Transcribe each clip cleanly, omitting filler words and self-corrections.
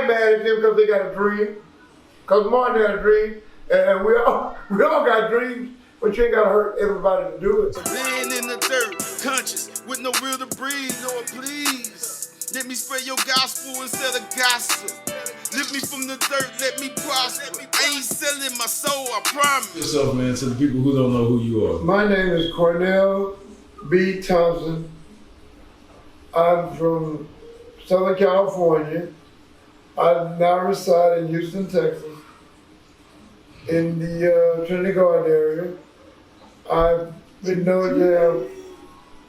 ain't mad at them because they got a dream. Because Martin had a dream, and we all got dreams, but you ain't got to hurt everybody to do it. Laying in the dirt, conscious, with no will to breathe. Lord, please, let me spread your gospel instead of gossip. Lift me from the dirt, let me prosper. I ain't selling my soul, I promise. Yourself, man, to the people who don't know who you are. My name is Cornell B. Thompson. I'm from Southern California. I now reside in Houston, Texas, in the Trinity Garden area. I've been known to have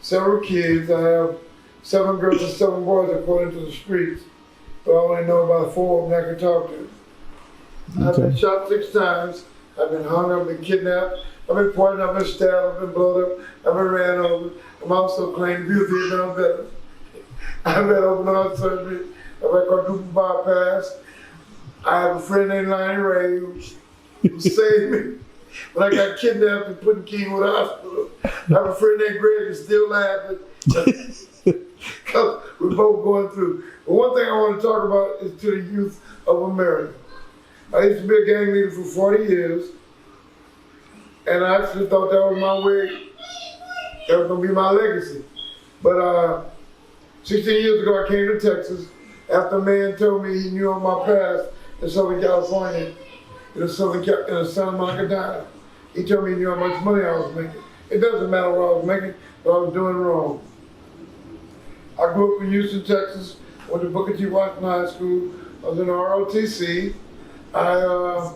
several kids. I have 7 girls and 7 boys according to the streets, but I only know about 4 of them I can talk to. Okay. I've been shot 6 times. I've been hung, I've been kidnapped, I've been poisoned, I've been stabbed, I've been blown up, I've been ran over. I'm also claimed to be a Vietnam veteran. I've had open heart surgery, I've had quadruple bypass. I have a friend named Lonnie Ray who saved me when I got kidnapped and put in Kingwood Hospital. I have a friend named Gregory still laughing because we're both going through. But one thing I want to talk about is to the youth of America. I used to be a gang leader for 40 years, and I actually thought that was my way, that was going to be my legacy. But 16 years ago, I came to Texas after a man told me he knew of my past in Southern California, in Santa Monica Diner. He told me he knew how much money I was making. It doesn't matter what I was making, but I was doing wrong. I grew up in Houston, Texas, went to Booker T. Washington High School. I was in ROTC. I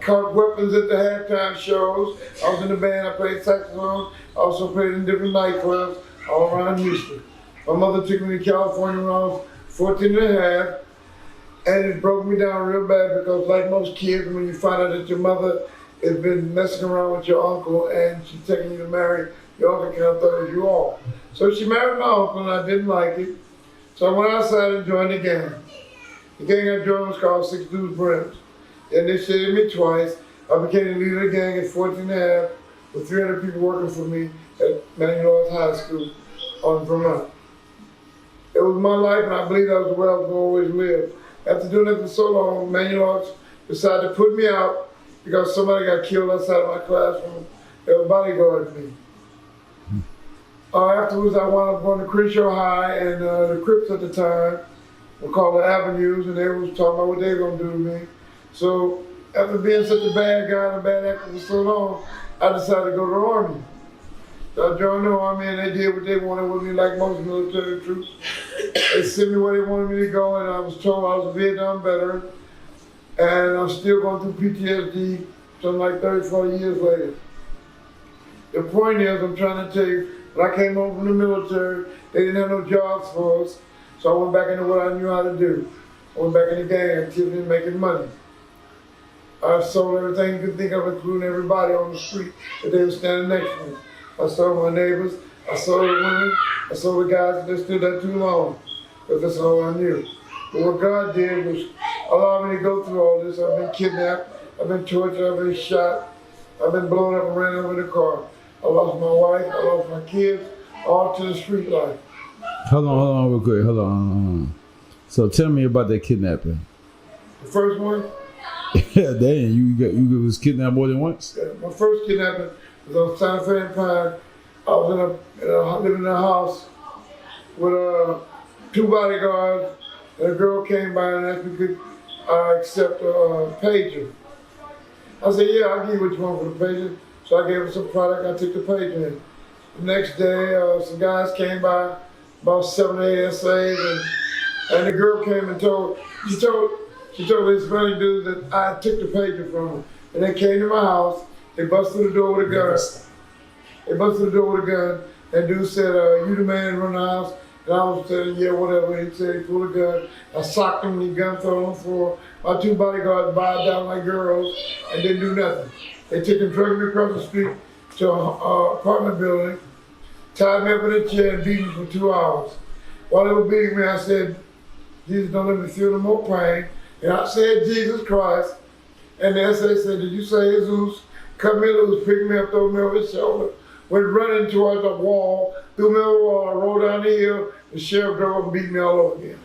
caught weapons at the halftime shows. I was in the band, I played saxophone. I also played in different nightclubs all around Houston. My mother took me to California when I was 14 and a half, and it broke me down real bad because like most kids, when you find out that your mother has been messing around with your uncle and she's taking you to marry your uncle, kind of throws you off. So she married my uncle and I didn't like it. So I went outside and joined the gang. The gang I joined was called 6 Dudes Brims. They initiated me twice. I became the leader of the gang at 14 and a half with 300 people working for me at Manuel High School on Vermont. It was my life, and I believe that was the way I was going to always live. After doing it for so long, Manuel decided to put me out because somebody got killed outside of my classroom. They were bodyguarding me. Afterwards, I wound up going to Crenshaw High, and the Crips at the time were called the Avenues, and they was talking about what they were going to do to me. So after being such a bad guy and a bad actor for so long, I decided to go to the Army. So I joined the Army, and they did what they wanted with me, like most military troops. They sent me where they wanted me to go, and I was told I was a Vietnam veteran, and I'm still going through PTSD something like 30, 40 years later. The point is, I'm trying to tell you, when I came home from the military, they didn't have no jobs for us, so I went back into what I knew how to do. I went back into gang activity and making money. I sold everything you could think of, including everybody on the street that they were standing next to me. I sold my neighbors, I sold the women, I sold the guys that stood there too long, because that's all I knew. But what God did was allow me to go through all this. I've been kidnapped, I've been tortured, I've been shot, I've been blown up and ran over in the car. I lost my wife, I lost my kids, all to the street life. Hold on real quick, hold on. So tell me about that kidnapping. The first one? Yeah, damn, you was kidnapped more than once? Yeah, my first kidnapping was on Santa Fe and Pine. I was living in a house with 2 bodyguards, and a girl came by and asked me could I accept a pager. I said, yeah, I'll give you what you want for the pager. So I gave her some product, I took the pager in. The next day, some guys came by, about 7 or 8 essays, and the girl came and she told this funny dude that I took the pager from him. And they came to my house, they busted the door with a gun. And dude said, you the man run the house? And I was saying, yeah, whatever. He said he pulled a gun. I socked him and the gun fell on the floor. My 2 bodyguards bowed down like girls and didn't do nothing. They took and dragged me across the street to an apartment building, tied me up in a chair and beat me for 2 hours. While they were beating me, I said, Jesus, don't let me feel no more pain. And I said, Jesus Christ. And the SA said, did you say Jesus? Cut me loose, picked me up, threw me over his shoulder, went running towards the wall, threw me over the wall, I rolled down the hill, the sheriff drove up and beat me all over again.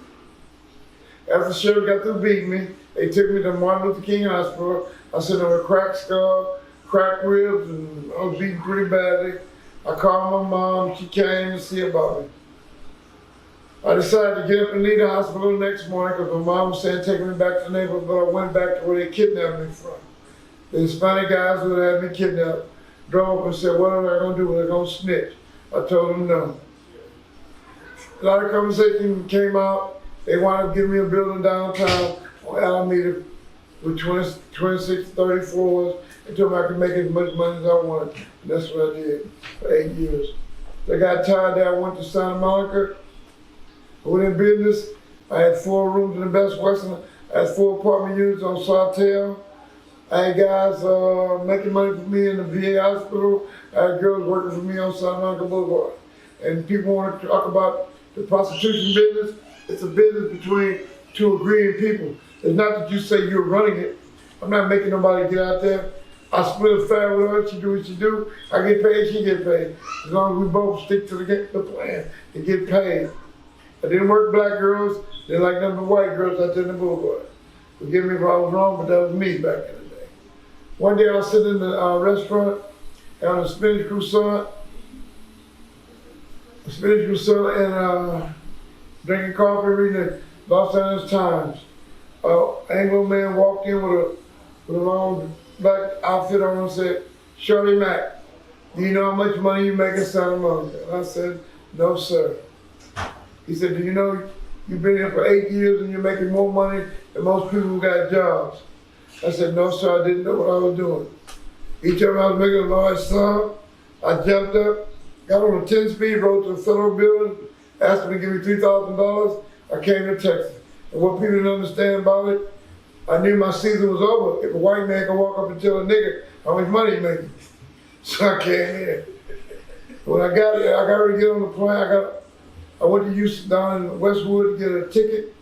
After the sheriff got through beating me, they took me to Martin Luther King Hospital. I sat on a cracked skull, cracked ribs, and I was beaten pretty badly. I called my mom, she came to see about me. I decided to get up and leave the hospital the next morning because my mom was saying take me back to the neighborhood, but I went back to where they kidnapped me from. The Hispanic guys who had me kidnapped drove up and said, what are they going to do? They're going to snitch. I told them no. A lot of conversation came out. They wanted to give me a building downtown on Alameda with 26, 30 floors. They told me I could make as much money as I wanted. And that's what I did for 8 years. They got tired there. I went to Santa Monica. I went in business. I had 4 rooms in the Best Western. I had 4 apartment units on Sawtell. I had guys making money for me in the VA hospital. I had girls working for me on Santa Monica Boulevard. And people want to talk about the prostitution business. It's a business between 2 agreeing people. It's not that you say you're running it. I'm not making nobody get out there. I split a fare with her, she do what she do. I get paid, she get paid. As long as we both stick to the plan and get paid. I didn't work black girls, they like them white girls out there in the boulevard. Forgive me if I was wrong, but that was me back in the day. One day I was sitting in the restaurant, on a spinach croissant, and drinking coffee, reading the Los Angeles Times. Anglo man walked in with a long black outfit on and said, Shirley Mack, do you know how much money you make in Santa Monica? And I said, no, sir. He said, do you know you've been here for 8 years and you're making more money than most people who got jobs? I said, no, sir, I didn't know what I was doing. He told me I was making a large sum. I jumped up, got on a 10-speed, rode to the federal building, asked them to give me $3,000. I came to Texas. And what people didn't understand about it, I knew my season was over. If a white man could walk up and tell a nigga how much money he making. So I came in. When I got here, I got ready to get on the plane. I went to Houston down in Westwood to get a ticket.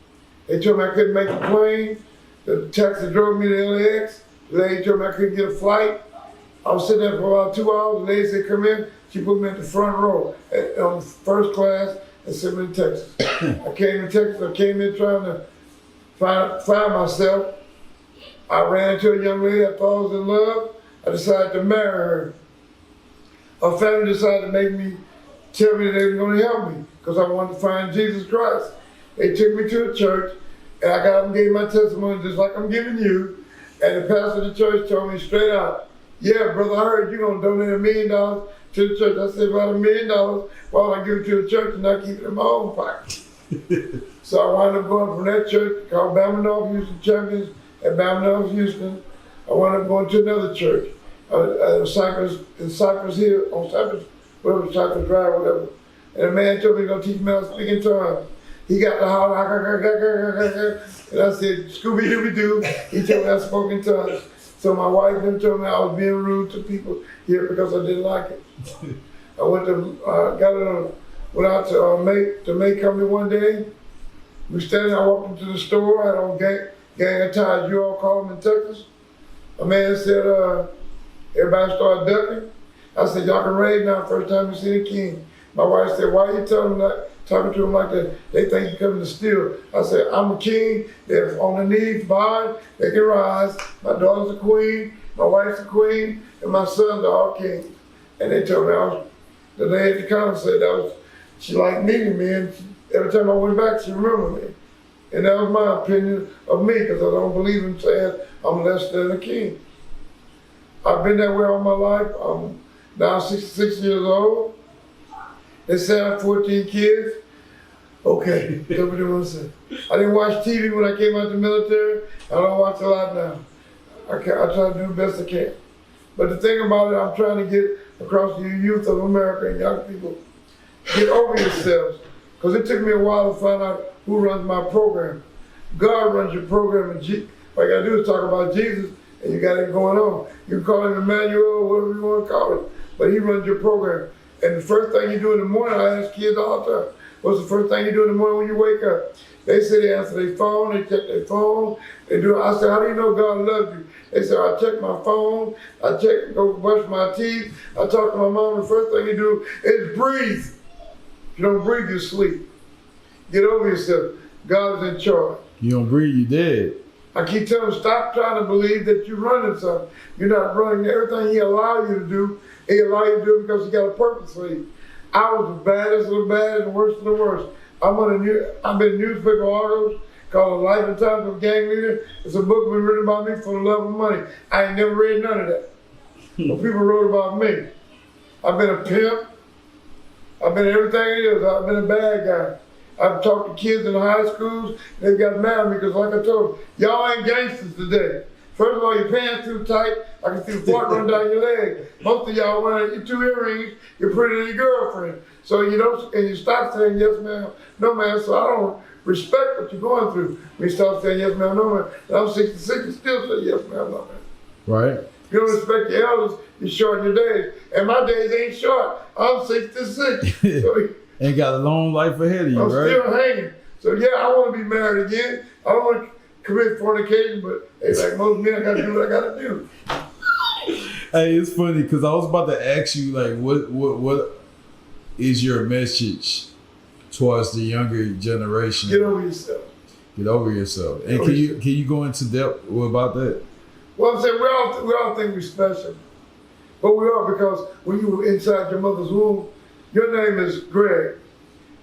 They told me I couldn't make the plane. The taxi drove me to LAX. The lady told me I couldn't get a flight. I was sitting there for about 2 hours. The lady said, come in. She put me in the front row on first class and sent me to Texas. I came to Texas. I came in trying to find myself. I ran into a young lady. I thought I was in love. I decided to marry her. Her family decided to make me tell me that they were going to help me because I wanted to find Jesus Christ. They took me to a church, and I got up and gave my testimony just like I'm giving you. And the pastor of the church told me straight out, yeah, brother, I heard you're going to donate $1 million to the church. I said, about $1 million, why would I give it to the church and not keep it in my own pocket? So I wound up going from that church called Bama North Houston Champions at Bama North Houston. I wound up going to another church, in Cypress Hill, on Cypress, whatever, Cypress Drive, whatever. And the man told me he's going to teach me how to speak in tongues. He got the holler, and I said, Scooby-Dooby-Doo. He told me I spoke in tongues. So my wife then told me I was being rude to people here because I didn't like it. I went out to May Company one day. We standing, I walked into the store, I had on gang of ties, you all call them in Texas. A man said, everybody started ducking. I said, y'all can raid now, first time you see the king. My wife said, why are you talking to them like that? They think you're coming to steal. I said, I'm a king, they're on their knees, bowing, they can rise. My daughter's a queen, my wife's a queen, and my sons are all kings. And they told me, the lady at the counter said she liked meeting me, and every time I went back, she remembered me. And that was my opinion of me, because I don't believe in saying I'm less than a king. I've been that way all my life. I'm now 66 years old. They say I have 14 kids. Okay, nobody wants to say. I didn't watch TV when I came out the military. I don't watch a lot now. I try to do the best I can. But the thing about it, I'm trying to get across to the youth of America and young people, get over yourselves. Because it took me a while to find out who runs my program. God runs your program, and all you gotta do is talk about Jesus, and you got it going on. You can call him Emmanuel, whatever you want to call it, but he runs your program. And the first thing you do in the morning, I ask kids all the time, what's the first thing you do in the morning when you wake up? They say they answer their phone, they check their phone, they do. I say, how do you know God loves you? They say, I check my phone, go brush my teeth, I talk to my mom, the first thing you do is breathe. If you don't breathe, you sleep. Get over yourself. God is in charge. You don't breathe, you dead. I keep telling them, stop trying to believe that you're running something. You're not running. Everything he allowed you to do, he allowed you to do it because he got a purpose for you. I was the baddest of the bad and the worst of the worst. I've been in newspaper articles called A Life and Times of a Gang Leader. It's a book been written about me for the love of money. I ain't never read none of that. But people wrote about me. I've been a pimp. I've been everything it is. I've been a bad guy. I've talked to kids in high schools. They got mad at me because, like I told them, y'all ain't gangsters today. First of all, your pants too tight. I can see the fart run down your leg. Most of y'all wearing your 2 earrings. You're pretty than your girlfriend. So you don't, and you stop saying yes, ma'am, no, ma'am. So I don't respect what you're going through. When you stop saying yes, ma'am, no, ma'am. And I'm 66 and still say yes, ma'am, no, ma'am. Right. If you don't respect your elders, you shorten your days. And my days ain't short. I'm 66. So and got a long life ahead of you, I'm right? still hanging. So yeah, I want to be married again. I don't want to commit fornication, but hey, like most men, I got to do what I got to do. Hey, it's funny because I was about to ask you, like, what is your message towards the younger generation? Get over yourself. Get over yourself. And can you go into depth about that? Well, I'm saying we all think we're special, but we are because when you were inside your mother's womb, your name is Greg,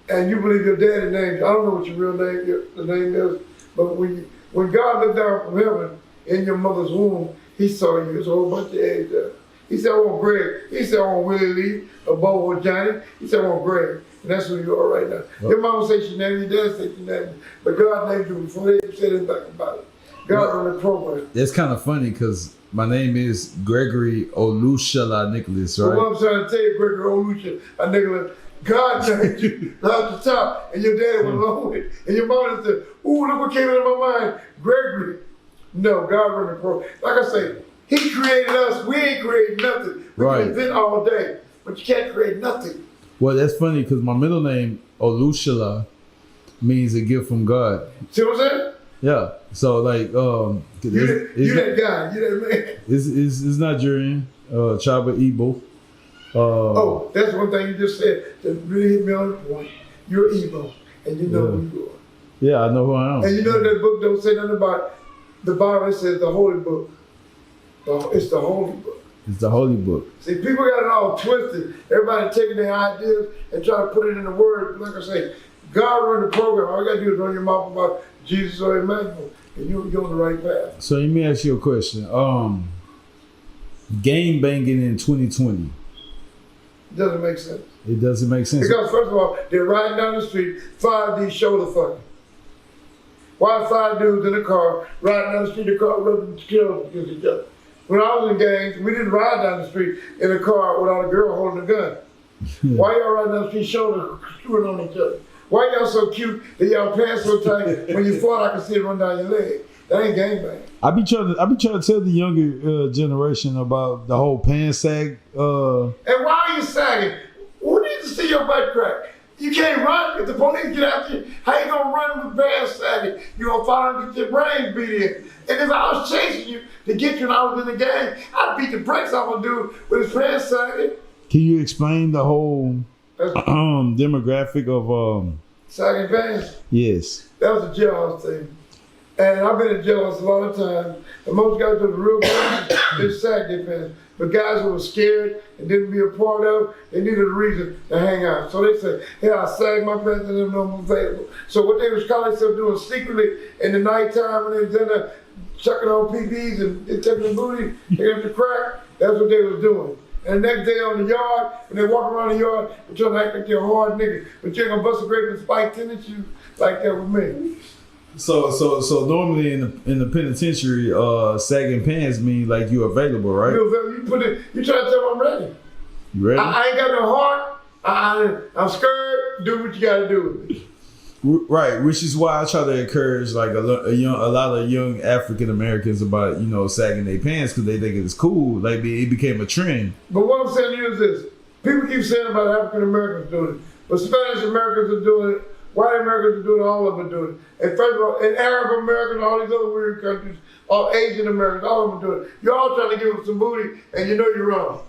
and you believe your daddy named you. I don't know what your real name, the name is, but when God looked down from heaven in your mother's womb, he saw you. There's a whole bunch of eggs there. He said, I want Greg. He said, I want Willie Lee, or Bo or Johnny. He said, I want Greg. And that's who you are right now. Oh. Your mama said she named you, your dad said she named you, but God named you before they even said anything about it. God run the program. It's kind of funny because my name is Gregory Olusola Nicholas, right? Well, I'm trying to tell you, Gregory Olusola Nicholas, God named you out the top, and your daddy went along with it. And your mom said, ooh, look what came into my mind, Gregory. No, God run the program. Like I say, he created us. We ain't created nothing. We can invent all day, but you can't create nothing. Well, that's funny because my middle name, Olusola, means a gift from God. See what I'm saying? Yeah. So, like, you that guy. You that man. It's Nigerian, Chaba Igbo. Oh, that's one thing you just said that really hit me on the point. You're Igbo, and you know who you are. Yeah, I know who I am. And you know that book don't say nothing about the Bible. It says the Holy Book. It's the Holy Book. It's the Holy Book. See, people got it all twisted. Everybody taking their ideas and trying to put it in the Word. Like I say, God run the program. All you got to do is run your mouth about Jesus or Emmanuel, and you're on the right path. So let me ask you a question. Game banging in 2020. It doesn't make sense. It doesn't make sense. Because first of all, they're riding down the street, 5D shoulder fucking. Why 5 dudes in a car riding down the street, the car rubbing kills against each other? When I was in gangs, we didn't ride down the street in a car without a girl holding a gun. Why y'all riding down the street shoulder screwing on each other? Why y'all so cute that y'all pants so tight when you fall, I can see it run down your leg? That ain't gangbang. I be trying to tell the younger generation about the whole pants sag. And why are you sagging? Who needs to see your butt crack? You can't run if the police get after you. How you gonna run with pants sagging? You gonna fall and get your brains beat in. And if I was chasing you to get you and I was in the gang, I'd beat the brakes off a dude with his pants sagging. Can you explain the whole demographic of sagging pants? Yes. That was a jailhouse thing. And I've been in jailhouse a lot of times. And most guys who were real guys, they sag their pants. But guys who were scared and didn't be a part of, they needed a reason to hang out. So they said, hey, I sag my pants and them I'm available. So what they was calling themselves doing secretly in the nighttime when they was in there chucking on PPs and taking the booty, taking the crack, that's what they was doing. And the next day on the yard, when they walk around the yard, they're trying to act like they're a hard nigga, but you ain't gonna bust a grape and spike tennis shoes like that with me. So normally in the penitentiary, sagging pants mean like you available, right? You try to tell me I'm ready. You ready? I ain't got no heart. I'm scared. Do what you gotta do with me. Right, which is why I try to encourage like a lot of young African Americans about sagging their pants because they think it's cool. Like it became a trend. But what I'm saying to you is this: people keep saying about African Americans doing it, but Spanish Americans are doing it. White Americans are doing it, all of them are doing it. And first of all, and Arab Americans, all these other weird countries, all Asian Americans, all of them are doing it. You're all trying to give them some booty, and you know you're wrong.